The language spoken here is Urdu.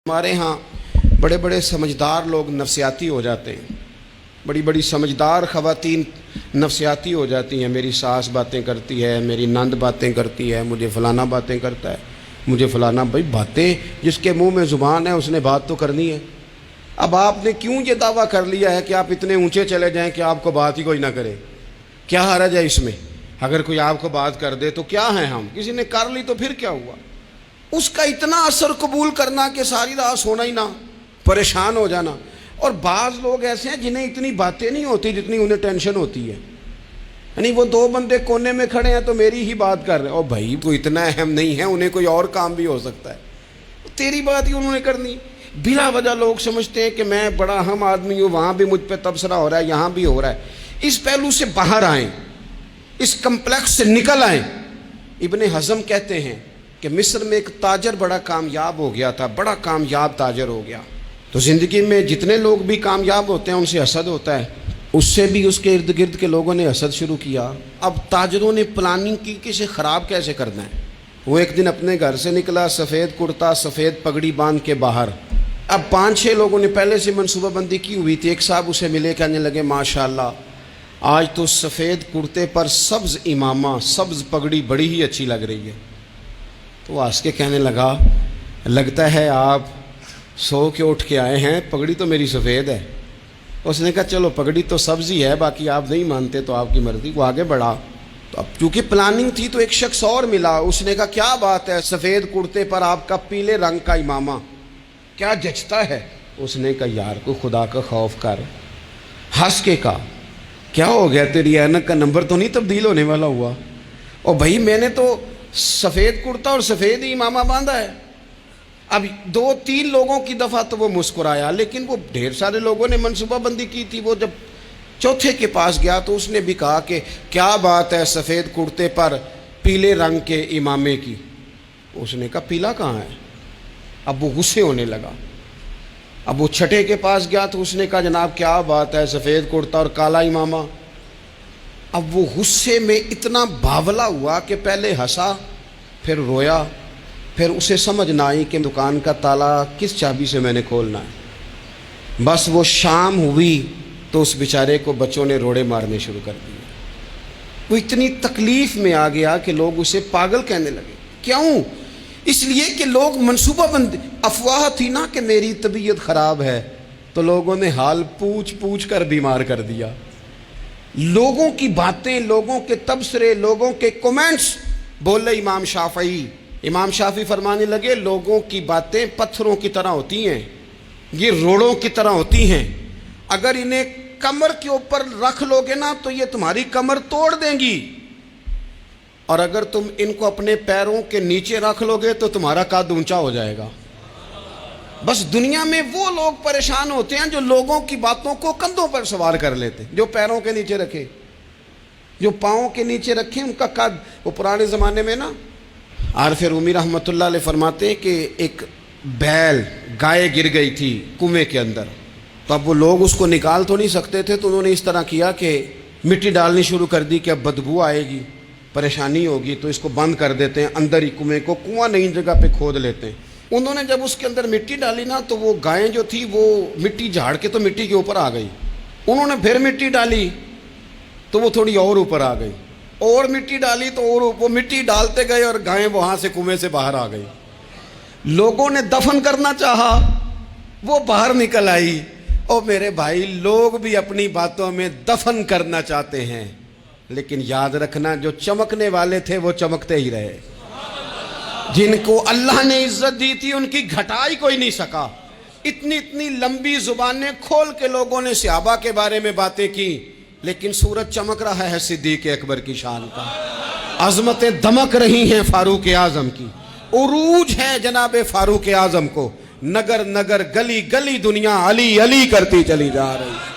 ہمارے ہاں بڑے بڑے سمجھدار لوگ نفسیاتی ہو جاتے ہیں، بڑی بڑی سمجھدار خواتین نفسیاتی ہو جاتی ہیں۔ میری ساس باتیں کرتی ہے، میری نند باتیں کرتی ہے، مجھے فلانا باتیں کرتا ہے، مجھے فلانا۔ بھائی باتیں، جس کے منہ میں زبان ہے اس نے بات تو کرنی ہے۔ اب آپ نے کیوں یہ دعویٰ کر لیا ہے کہ آپ اتنے اونچے چلے جائیں کہ آپ کو بات ہی کوئی نہ کرے؟ کیا حرج ہے اس میں؟ اگر کوئی آپ کو بات کر دے تو کیا ہے، ہم کسی نے کر لی تو پھر کیا ہوا؟ اس کا اتنا اثر قبول کرنا کہ ساری رات سونا ہی نہ، پریشان ہو جانا۔ اور بعض لوگ ایسے ہیں جنہیں اتنی باتیں نہیں ہوتی جتنی انہیں ٹینشن ہوتی ہے۔ یعنی وہ دو بندے کونے میں کھڑے ہیں تو میری ہی بات کر رہے ہیں، اور بھائی وہ اتنا اہم نہیں ہے، انہیں کوئی اور کام بھی ہو سکتا ہے، تیری بات ہی انہوں نے کرنی۔ بلا وجہ لوگ سمجھتے ہیں کہ میں بڑا اہم آدمی ہوں، وہاں بھی مجھ پہ تبصرہ ہو رہا ہے، یہاں بھی ہو رہا ہے۔ اس پہلو سے باہر آئیں، اس کمپلیکس سے نکل آئیں۔ ابن حزم کہتے ہیں کہ مصر میں ایک تاجر بڑا کامیاب ہو گیا تھا، بڑا کامیاب تاجر ہو گیا۔ تو زندگی میں جتنے لوگ بھی کامیاب ہوتے ہیں ان سے حسد ہوتا ہے، اس سے بھی اس کے ارد گرد کے لوگوں نے حسد شروع کیا۔ اب تاجروں نے پلاننگ کی کہ اسے خراب کیسے کرنا ہے۔ وہ ایک دن اپنے گھر سے نکلا، سفید کرتا سفید پگڑی باندھ کے باہر۔ اب 5-6 لوگوں نے پہلے سے منصوبہ بندی کی ہوئی تھی۔ ایک صاحب اسے ملے، کہنے لگے ماشاءاللہ آج تو سفید کرتے پر سبز امامہ، سبز پگڑی بڑی ہی اچھی لگ رہی ہے۔ تو وہ ہنس کے کہنے لگا لگتا ہے آپ سو کے اٹھ کے آئے ہیں، پگڑی تو میری سفید ہے۔ اس نے کہا چلو پگڑی تو سبز ہی ہے، باقی آپ نہیں مانتے تو آپ کی مرضی۔ وہ آگے بڑھا، تو اب چونکہ پلاننگ تھی تو ایک شخص اور ملا۔ اس نے کہا کیا بات ہے، سفید کرتے پر آپ کا پیلے رنگ کا امامہ کیا جچتا ہے؟ اس نے کہا یار کو خدا کا خوف کر۔ ہنس کے کہا کیا ہو گیا، تیری اینک کا نمبر تو نہیں تبدیل ہونے والا ہوا؟ اور بھائی میں نے تو سفید کرتا اور سفید ہی امامہ باندھا ہے۔ اب 2-3 لوگوں کی دفعہ تو وہ مسکرایا، لیکن وہ ڈھیر سارے لوگوں نے منصوبہ بندی کی تھی۔ وہ جب چوتھے کے پاس گیا تو اس نے بھی کہا کہ کیا بات ہے سفید کرتے پر پیلے رنگ کے امامے کی؟ اس نے کہا پیلا کہاں ہے؟ اب وہ غصے ہونے لگا۔ اب وہ چھٹے کے پاس گیا تو اس نے کہا جناب کیا بات ہے سفید کرتا اور کالا امامہ؟ اب وہ غصے میں اتنا باولا ہوا کہ پہلے ہنسا پھر رویا، پھر اسے سمجھ نہ آئی کہ دکان کا تالا کس چابی سے میں نے کھولنا ہے۔ بس وہ شام ہوئی تو اس بیچارے کو بچوں نے روڑے مارنے شروع کر دیے۔ وہ اتنی تکلیف میں آ گیا کہ لوگ اسے پاگل کہنے لگے۔ کیوں؟ اس لیے کہ لوگ منصوبہ بندی، افواہ تھی نا کہ میری طبیعت خراب ہے، تو لوگوں نے حال پوچھ پوچھ کر بیمار کر دیا۔ لوگوں کی باتیں، لوگوں کے تبصرے، لوگوں کے کومنٹس۔ بولے امام شافعی فرمانے لگے لوگوں کی باتیں پتھروں کی طرح ہوتی ہیں، یہ روڑوں کی طرح ہوتی ہیں۔ اگر انہیں کمر کے اوپر رکھ لو گے نا تو یہ تمہاری کمر توڑ دیں گی، اور اگر تم ان کو اپنے پیروں کے نیچے رکھ لو گے تو تمہارا قد اونچا ہو جائے گا۔ بس دنیا میں وہ لوگ پریشان ہوتے ہیں جو لوگوں کی باتوں کو کندھوں پر سوار کر لیتے، جو پیروں کے نیچے رکھے، جو پاؤں کے نیچے رکھے ان کا قد۔ وہ پرانے زمانے میں نا عارف رومی رحمۃ اللہ علیہ فرماتے ہیں کہ ایک بیل گائے گر گئی تھی کنویں کے اندر، تو اب وہ لوگ اس کو نکال تو نہیں سکتے تھے، تو انہوں نے اس طرح کیا کہ مٹی ڈالنی شروع کر دی کہ اب بدبو آئے گی، پریشانی ہوگی، تو اس کو بند کر دیتے ہیں اندر ہی کنویں کو، کنواں نئی جگہ پہ کھود لیتے ہیں۔ انہوں نے جب اس کے اندر مٹی ڈالی نا تو وہ گائیں جو تھی وہ مٹی جھاڑ کے تو مٹی کے اوپر آ گئی۔ انہوں نے پھر مٹی ڈالی تو وہ تھوڑی اور اوپر آ گئی، اور مٹی ڈالی تو اور وہ مٹی ڈالتے گئے اور گائیں وہاں سے کنویں سے باہر آ گئی۔ لوگوں نے دفن کرنا چاہا، وہ باہر نکل آئی۔ اور میرے بھائی لوگ بھی اپنی باتوں میں دفن کرنا چاہتے ہیں، لیکن یاد رکھنا جو چمکنے والے تھے وہ چمکتے ہی رہے۔ جن کو اللہ نے عزت دی تھی ان کی گھٹائی کوئی نہیں سکا۔ اتنی لمبی زبانیں کھول کے لوگوں نے صحابہ کے بارے میں باتیں کی، لیکن سورج چمک رہا ہے صدیق اکبر کی شان کا، عظمتیں دمک رہی ہیں فاروق اعظم کی، عروج ہے جناب فاروق اعظم کو، نگر نگر گلی گلی دنیا علی علی کرتی چلی جا رہی ہے۔